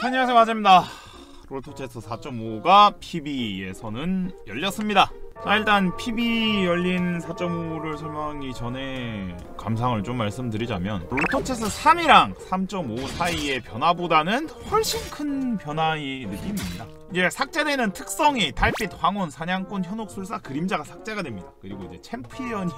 안녕하세요, 마제입니다. 롤토체스 4.5가 PB에서는 열렸습니다. 자, 일단 PB 열린 4.5를 설명하기 전에 감상을 좀 말씀드리자면, 롤토체스 3이랑 3.5 사이의 변화보다는 훨씬 큰 변화의 느낌입니다. 이제 삭제되는 특성이 달빛, 황혼, 사냥꾼, 현혹술사, 그림자가 삭제가 됩니다. 그리고 이제 챔피언이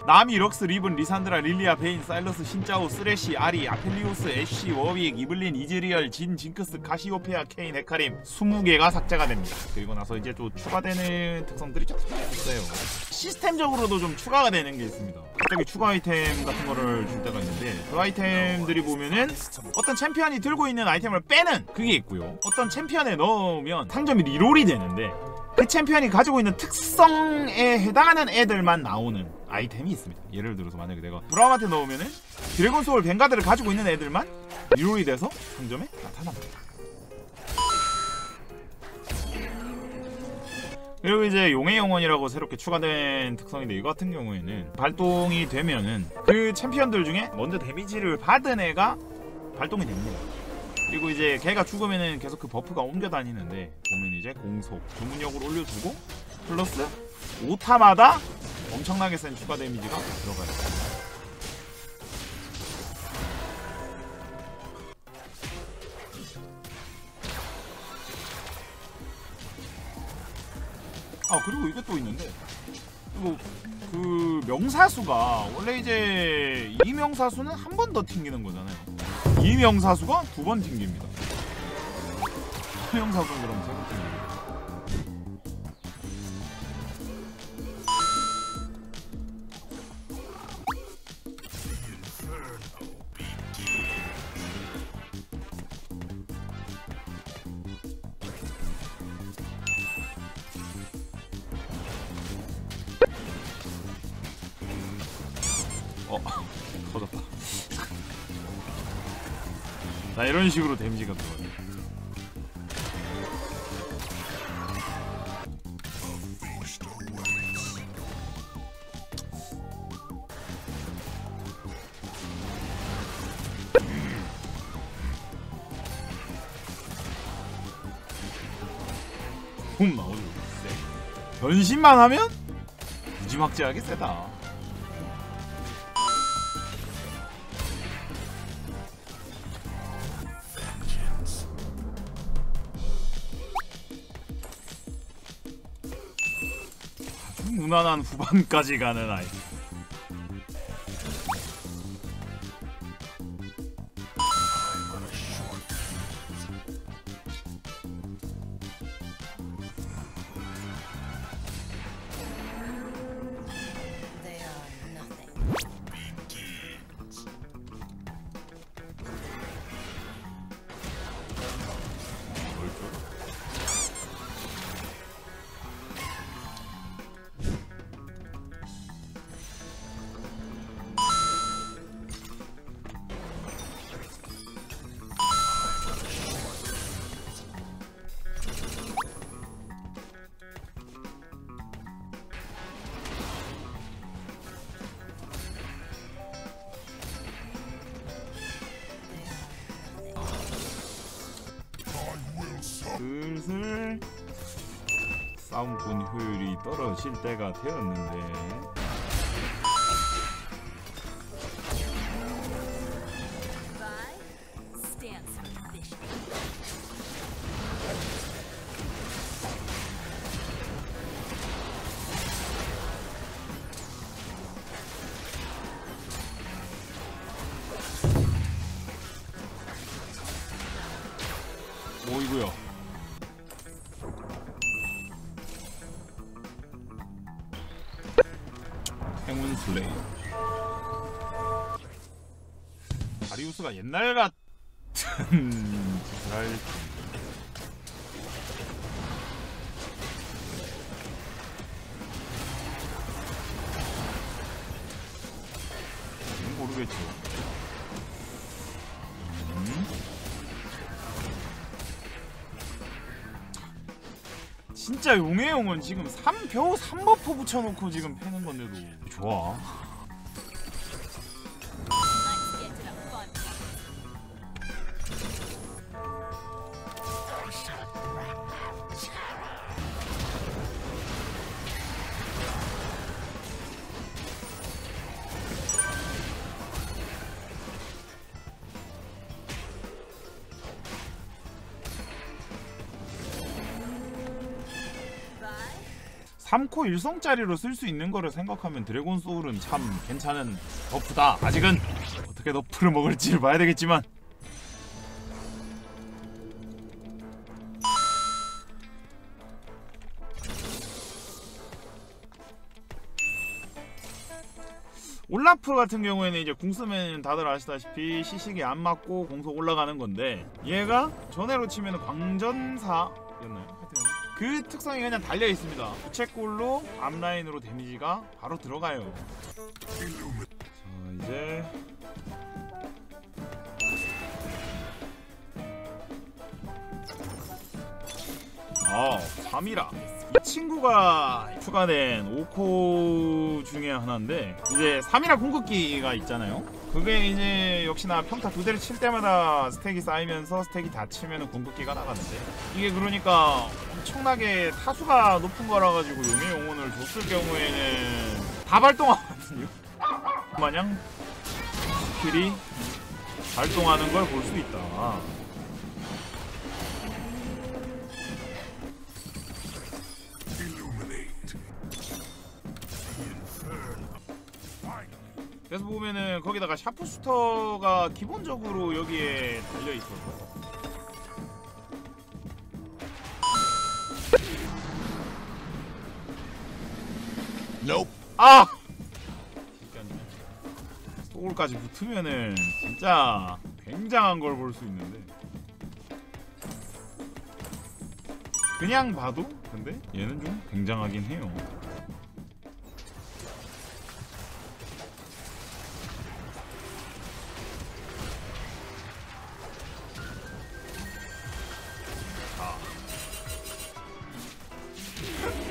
나미, 럭스, 리븐, 리산드라, 릴리아, 베인, 사일러스, 신짜오, 쓰레쉬, 아리, 아펠리오스, 애쉬, 워윅, 이블린, 이즈리얼, 진, 징크스, 카시오페아, 케인, 헤카림 20개가 삭제가 됩니다. 그리고 나서 이제 또 추가되는 특성들이 좀 있어요. 시스템적으로도 좀 추가가 되는 게 있습니다. 갑자기 추가 아이템 같은 거를 줄 때가 있는데, 그 아이템들이 보면은 어떤 챔피언이 들고 있는 아이템을 빼는 그게 있고요, 어떤 챔피언에 넣으면 상점이 리롤이 되는데 그 챔피언이 가지고 있는 특성에 해당하는 애들만 나오는 아이템이 있습니다. 예를 들어서 만약에 내가 브라움한테 넣으면은 드래곤 소울 뱅가드를 가지고 있는 애들만 리롤이 돼서 상점에 나타납니다. 그리고 이제 용의 영혼이라고 새롭게 추가된 특성인데, 이거 같은 경우에는 발동이 되면은 그 챔피언들 중에 먼저 데미지를 받은 애가 발동이 됩니다. 그리고 이제 걔가 죽으면은 계속 그 버프가 옮겨 다니는데, 보면 이제 공속, 주문력을 올려주고 플러스 5타마다 엄청나게 센 추가 데미지가 들어가요. 아, 그리고 이게 또 있는데, 이거 그 명사수가 원래 이제 이 명사수는 한 번 더 튕기는 거잖아요. 이 명사수가 2번 튕깁니다. 명사수는 그럼 3번 튕깁니다. 터졌다. 자, 이런 식으로 데미지가 들어가요. 붐 나오죠. 세. 변신만 하면 무지막지하게 세다. 무난한 후반까지 가는 아이. 슬슬 싸움꾼 효율이 떨어질 때가 되었는데, 오이구요. 행운 슬레이. 다리우스가 옛날 같은 짓을 할. 모르겠죠. 진짜 용의 용은 지금 겨우 3버프 붙여놓고 지금 패는 건데도 좋아. (3코 1성짜리로 쓸 수 있는 거를 생각하면 드래곤 소울은 참 괜찮은 버프다. 아직은 어떻게 너프를 먹을지를 봐야 되겠지만. 올라프 같은 경우에는 이제 궁 쓰면 다들 아시다시피 시식이 안 맞고 공속 올라가는 건데, 얘가 전해로 치면 광전사였나요? 하여튼 그 특성이 그냥 달려 있습니다. 부채꼴로 앞라인으로 데미지가 바로 들어가요. 자, 이제 사미라. 이 친구가 추가된 5코 중에 하나인데, 이제 사미라 궁극기가 있잖아요. 그게 이제 역시나 평타 2대를 칠 때마다 스택이 쌓이면서 스택이 다 치면 궁극기가 나가는데, 이게 그러니까 엄청나게 타수가 높은 거라 가지고 용의 영혼을 줬을 경우에는 다 발동하거든요. 마냥 스킬이 발동하는 걸 볼 수 있다. 그래서 보면은 거기다가 샤프슈터가 기본적으로 여기에 달려있어서 Nope. 아! 소울까지 붙으면은 진짜 굉장한 걸 볼 수 있는데, 그냥 봐도 근데 얘는 좀 굉장하긴 해요.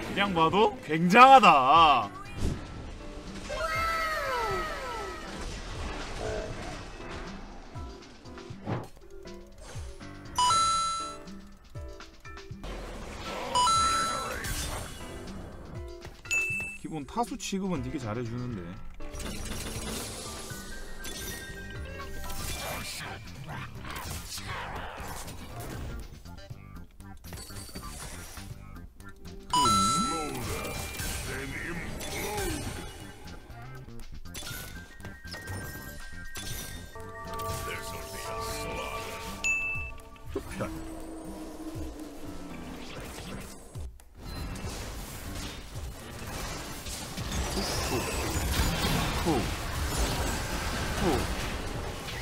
그냥 봐도 굉장하다. 기본 타수 취급은 되게 잘해주는데.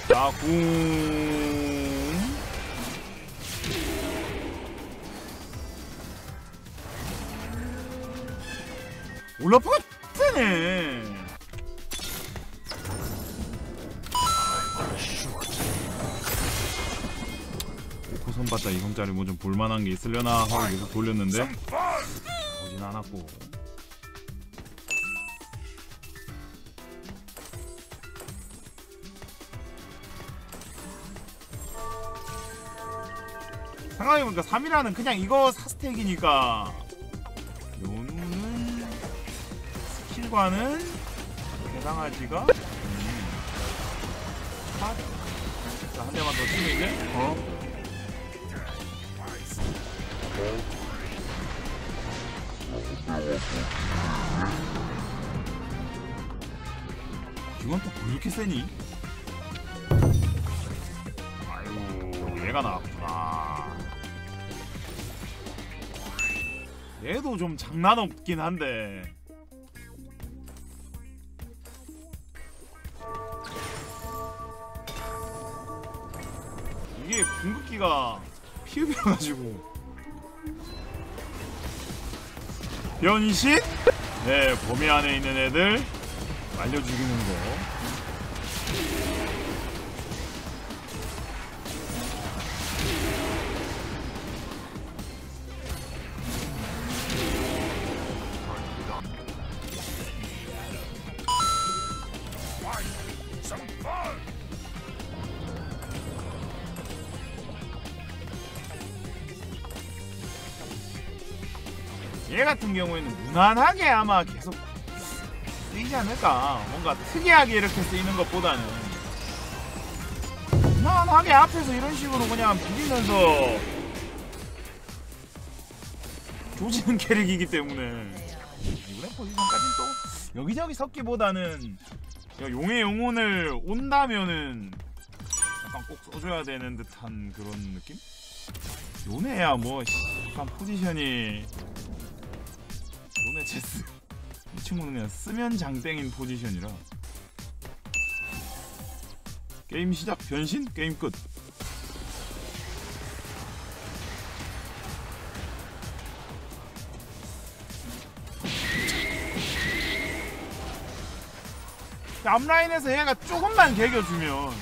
자, 궁. 올라프가 세네. 고선 봤자 2성짜리 뭐 좀 볼만한 게 있으려나 하고 계속 돌렸는데 오진 않았고. 생각해보니까 3이라는 그냥 이거 4스택이니까 요는 스킬과는 해당하지가. 자, 한 대만 더 치면 이제 이건 또 왜 이렇게 세니? 아이고, 얘가 나왔구나. 얘도 좀 장난 없긴 한데. 이게 궁극기가 피읍이어가지고. 변신? 네, 범위 안에 있는 애들 말려 죽이는 거. 얘 같은 경우에는 무난하게 아마 계속 쓰이지 않을까. 뭔가 특이하게 이렇게 쓰이는 것보다는 무난하게 앞에서 이런 식으로 그냥 비비면서 조지는 캐릭이기 때문에 이번에 포지션까지는 또 여기저기 섞기보다는 용의 영혼을 온다면은 약간 꼭 써줘야 되는 듯한 그런 느낌? 요네야 뭐 약간 포지션이 요네 체스 이 친구는 그냥 쓰면 장땡인 포지션이라 게임 시작 변신 게임 끝. 앞라인에서 얘가 조금만 개겨주면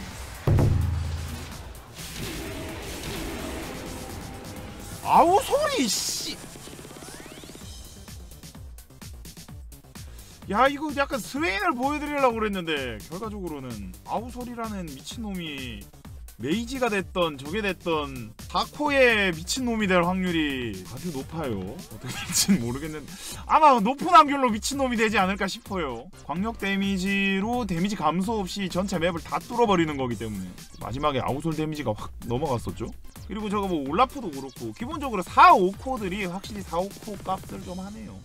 아우 소리 씨. 야 이거 약간 스웨인을 보여드리려고 그랬는데 결과적으로는 아우 소리라는 미친놈이 메이지가 됐던 저게 됐던 다코의 미친놈이 될 확률이 아주 높아요. 어떻게 될지는 모르겠는데 아마 높은 확률로 미친놈이 되지 않을까 싶어요. 광역 데미지로 데미지 감소 없이 전체 맵을 다 뚫어버리는 거기 때문에 마지막에 아우솔 데미지가 확 넘어갔었죠. 그리고 저거 뭐 올라프도 그렇고 기본적으로 4, 5코들이 확실히 4, 5코 값을 좀 하네요.